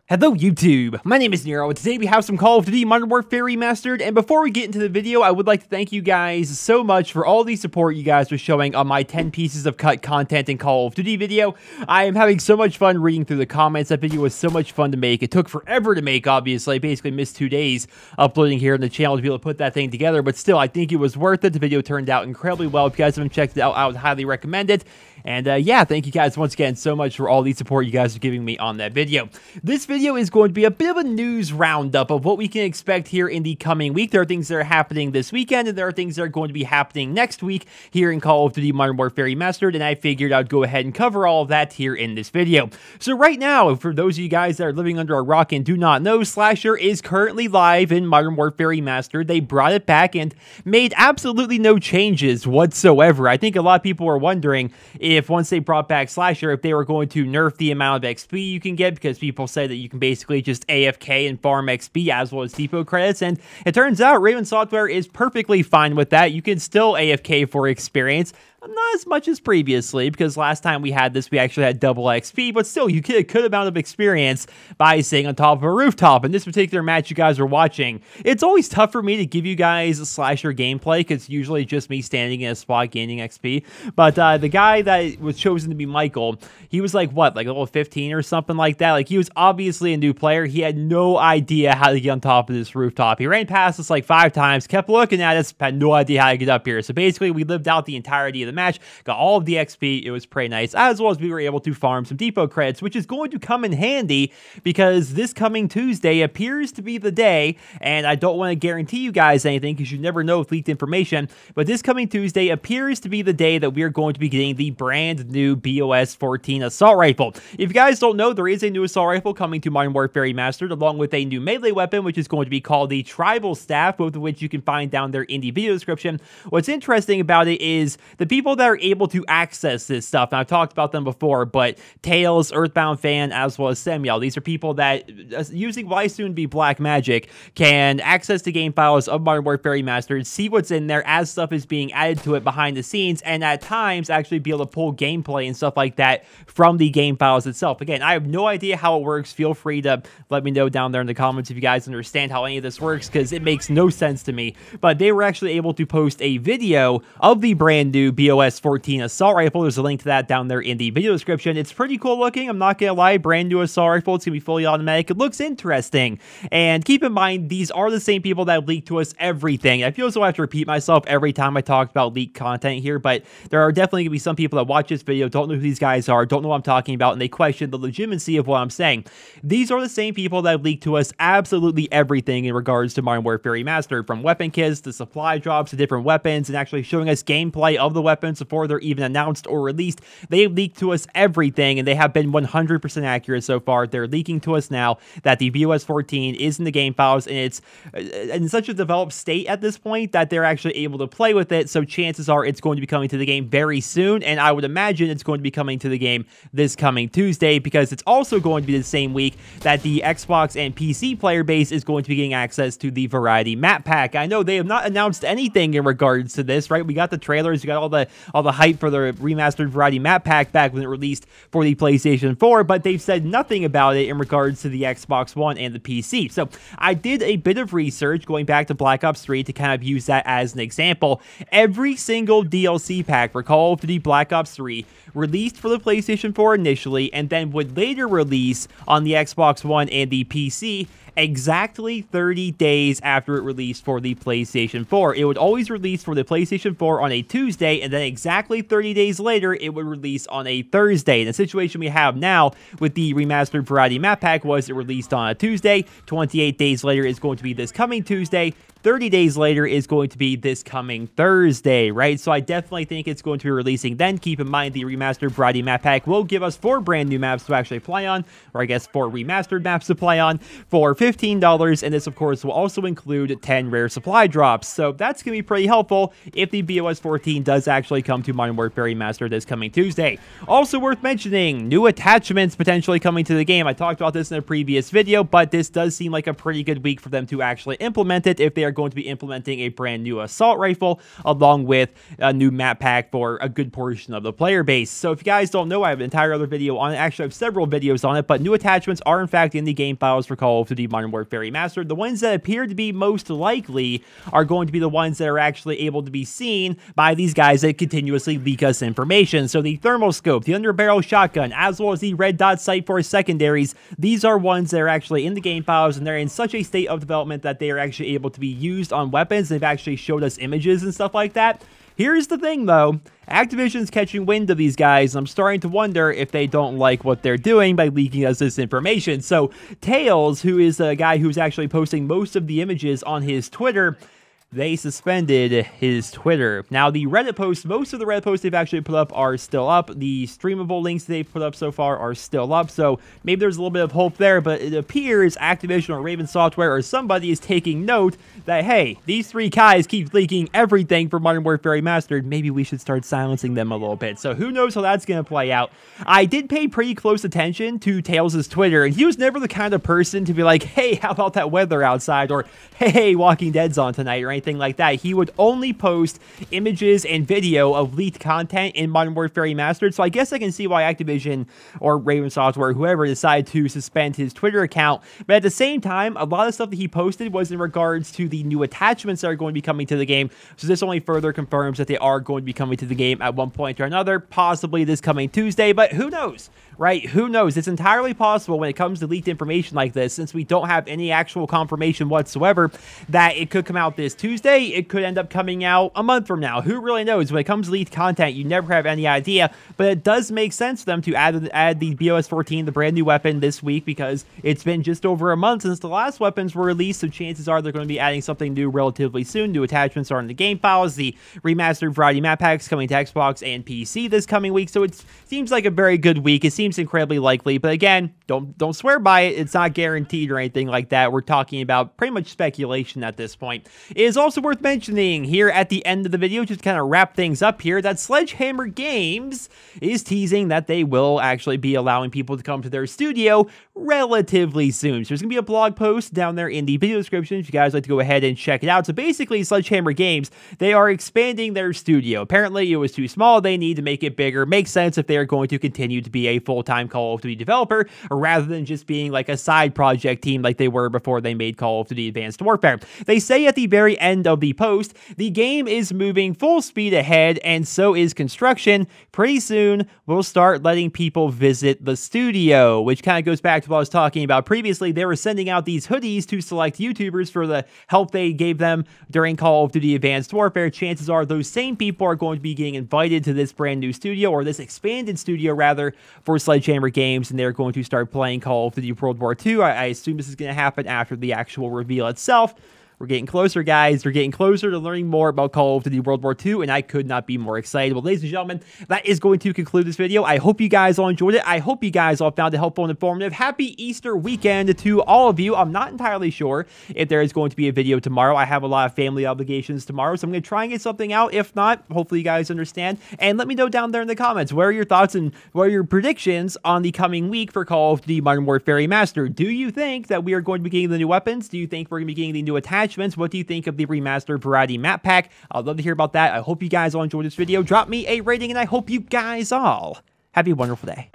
Hello YouTube, my name is Nero, and today we have some Call of Duty Modern Warfare Remastered, and before we get into the video, I would like to thank you guys so much for all the support you guys are showing on my 10 pieces of cut content in Call of Duty video. I am having so much fun reading through the comments. That video was so much fun to make. It took forever to make, obviously. I basically missed 2 days uploading here on the channel to be able to put that thing together, but still, I think it was worth it. The video turned out incredibly well. If you guys haven't checked it out, I would highly recommend it. And yeah, thank you guys once again so much for all the support you guys are giving me on that video. This video is going to be a bit of a news roundup of what we can expect here in the coming week. There are things that are happening this weekend, and there are things that are going to be happening next week here in Call of Duty Modern Warfare Remastered, and I figured I'd go ahead and cover all of that here in this video. So right now, for those of you guys that are living under a rock and do not know, Slasher is currently live in Modern Warfare Remastered. They brought it back and made absolutely no changes whatsoever. I think a lot of people were wondering if once they brought back Slasher, if they were going to nerf the amount of XP you can get, because people say that you can basically just AFK and farm XP as well as depot credits, and it turns out Raven Software is perfectly fine with that. You can still AFK for experience. Not as much as previously, because last time we had this, we actually had double XP, but still, you get a good amount of experience by sitting on top of a rooftop. In this particular match you guys are watching, it's always tough for me to give you guys a Slasher gameplay, because it's usually just me standing in a spot gaining XP, but the guy that was chosen to be Michael, he was like, what, like level 15 or something like that? Like, he was obviously a new player. He had no idea how to get on top of this rooftop. He ran past us like 5 times, kept looking at us, had no idea how to get up here. So basically, we lived out the entirety of the match, got all of the XP. It was pretty nice, as well as we were able to farm some depot credits, which is going to come in handy because this coming Tuesday appears to be the day, and I don't want to guarantee you guys anything because you never know with leaked information, but this coming Tuesday appears to be the day that we are going to be getting the brand new BOS 14 assault rifle. If you guys don't know, there is a new assault rifle coming to Modern Warfare Remastered, along with a new melee weapon, which is going to be called the Tribal Staff, both of which you can find down there in the video description. What's interesting about it is the people that are able to access this stuff, and I've talked about them before, but Tails, Earthbound Fan, as well as Samuel, these are people that, using what I assume to be black magic, can access the game files of Modern Warfare Remastered, see what's in there as stuff is being added to it behind the scenes, and at times actually be able to pull gameplay and stuff like that from the game files itself. Again, I have no idea how it works. Feel free to let me know down there in the comments if you guys understand how any of this works, because it makes no sense to me. But they were actually able to post a video of the brand new BOS 14 assault rifle. There's a link to that down there in the video description. It's pretty cool looking, I'm not gonna lie. Brand new assault rifle. It's gonna be fully automatic. It looks interesting, and keep in mind, these are the same people that leak to us everything. I feel as though I have to repeat myself every time I talk about leaked content here, but there are definitely gonna be some people that watch this video, don't know who these guys are, don't know what I'm talking about, and they question the legitimacy of what I'm saying. These are the same people that leak to us absolutely everything in regards to Modern Warfare Remastered, from weapon kits to supply drops to different weapons, and actually showing us gameplay of the weapons before they're even announced or released. They leaked to us everything, and they have been 100% accurate so far. They're leaking to us now that the BOS 14 is in the game files, and it's in such a developed state at this point that they're actually able to play with it, so chances are it's going to be coming to the game very soon, and I would imagine it's going to be coming to the game this coming Tuesday, because it's also going to be the same week that the Xbox and PC player base is going to be getting access to the Variety Map Pack. I know they have not announced anything in regards to this, right? We got the trailers, we got all the hype for the remastered Variety Map Pack back when it released for the PlayStation 4, but they've said nothing about it in regards to the Xbox One and the PC. So I did a bit of research going back to Black Ops 3 to kind of use that as an example. Every single DLC pack for Call of Duty Black Ops 3 released for the PlayStation 4 initially, and then would later release on the Xbox One and the PC exactly 30 days after it released for the PlayStation 4. It would always release for the PlayStation 4 on a Tuesday, and then exactly 30 days later, it would release on a Thursday. And the situation we have now with the remastered Variety Map Pack was it released on a Tuesday, 28 days later is going to be this coming Tuesday, 30 days later is going to be this coming Thursday, right? So I definitely think it's going to be releasing then. Keep in mind, the remastered Variety Map Pack will give us 4 brand new maps to actually play on, or I guess 4 remastered maps to play on for $15, and this, of course, will also include 10 rare supply drops. So that's going to be pretty helpful if the BOS 14 does actually come to Modern Warfare Remastered this coming Tuesday. Also worth mentioning, new attachments potentially coming to the game. I talked about this in a previous video, but this does seem like a pretty good week for them to actually implement it if they are going to be implementing a brand new assault rifle along with a new map pack for a good portion of the player base. So if you guys don't know, I have an entire other video on it. Actually, I have several videos on it, but new attachments are in fact in the game files for Call of Duty Modern Warfare Remastered. The ones that appear to be most likely are going to be the ones that are actually able to be seen by these guys that continuously leak us information. So the thermal scope, the underbarrel shotgun, as well as the red dot sight for secondaries, these are ones that are actually in the game files, and they're in such a state of development that they are actually able to be used on weapons. They've actually showed us images and stuff like that. Here's the thing though, Activision's catching wind of these guys, and I'm starting to wonder if they don't like what they're doing by leaking us this information. So Tails, who is a guy who's actually posting most of the images on his Twitter, they suspended his Twitter. Now, the Reddit posts, most of the Reddit posts they've actually put up are still up. The streamable links they've put up so far are still up, so maybe there's a little bit of hope there, but it appears Activision or Raven Software or somebody is taking note that, hey, these three guys keep leaking everything for Modern Warfare Remastered. Maybe we should start silencing them a little bit. So who knows how that's going to play out. I did pay pretty close attention to Tails' Twitter, and he was never the kind of person to be like, hey, how about that weather outside, or hey, Walking Dead's on tonight, or anything like that. He would only post images and video of leaked content in Modern Warfare Remastered, so I guess I can see why Activision or Raven Software, whoever, decided to suspend his Twitter account. But at the same time, a lot of stuff that he posted was in regards to the new attachments that are going to be coming to the game, so this only further confirms that they are going to be coming to the game at one point or another, possibly this coming Tuesday, but who knows? Right? Who knows? It's entirely possible when it comes to leaked information like this, since we don't have any actual confirmation whatsoever, that it could come out this Tuesday. It could end up coming out a month from now. Who really knows? When it comes to leaked content, you never have any idea, but it does make sense for them to add the BOS-14, the brand new weapon, this week, because it's been just over a month since the last weapons were released, so chances are they're going to be adding something new relatively soon. New attachments are in the game files. The remastered variety map packs coming to Xbox and PC this coming week, so it seems like a very good week. It seems incredibly likely, but again, don't swear by it. It's not guaranteed or anything like that. We're talking about pretty much speculation at this point. It is also worth mentioning here at the end of the video, just to kind of wrap things up here, that Sledgehammer Games is teasing that they will actually be allowing people to come to their studio relatively soon. So there's gonna be a blog post down there in the video description if you guys like to go ahead and check it out. So basically, Sledgehammer Games, they are expanding their studio. Apparently it was too small. They need to make it bigger. Makes sense if they are going to continue to be a full-time Call of Duty developer, rather than just being like a side project team like they were before they made Call of Duty Advanced Warfare. They say at the very end of the post, the game is moving full speed ahead, and so is construction. Pretty soon, we'll start letting people visit the studio, which kind of goes back to what I was talking about previously. They were sending out these hoodies to select YouTubers for the help they gave them during Call of Duty Advanced Warfare. Chances are those same people are going to be getting invited to this brand new studio, or this expanded studio rather, for Sledgehammer Games, and they're going to start playing Call of Duty World War II. I assume this is going to happen after the actual reveal itself. We're getting closer, guys. We're getting closer to learning more about Call of Duty World War II, and I could not be more excited. Well, ladies and gentlemen, that is going to conclude this video. I hope you guys all enjoyed it. I hope you guys all found it helpful and informative. Happy Easter weekend to all of you. I'm not entirely sure if there is going to be a video tomorrow. I have a lot of family obligations tomorrow, so I'm going to try and get something out. If not, hopefully you guys understand. And let me know down there in the comments, what are your thoughts and what are your predictions on the coming week for Call of Duty Modern Warfare Remastered? Do you think that we are going to be getting the new weapons? Do you think we're going to be getting the new attachments? What do you think of the remastered variety map pack? I'd love to hear about that. I hope you guys all enjoyed this video. Drop me a rating, and I hope you guys all have a wonderful day.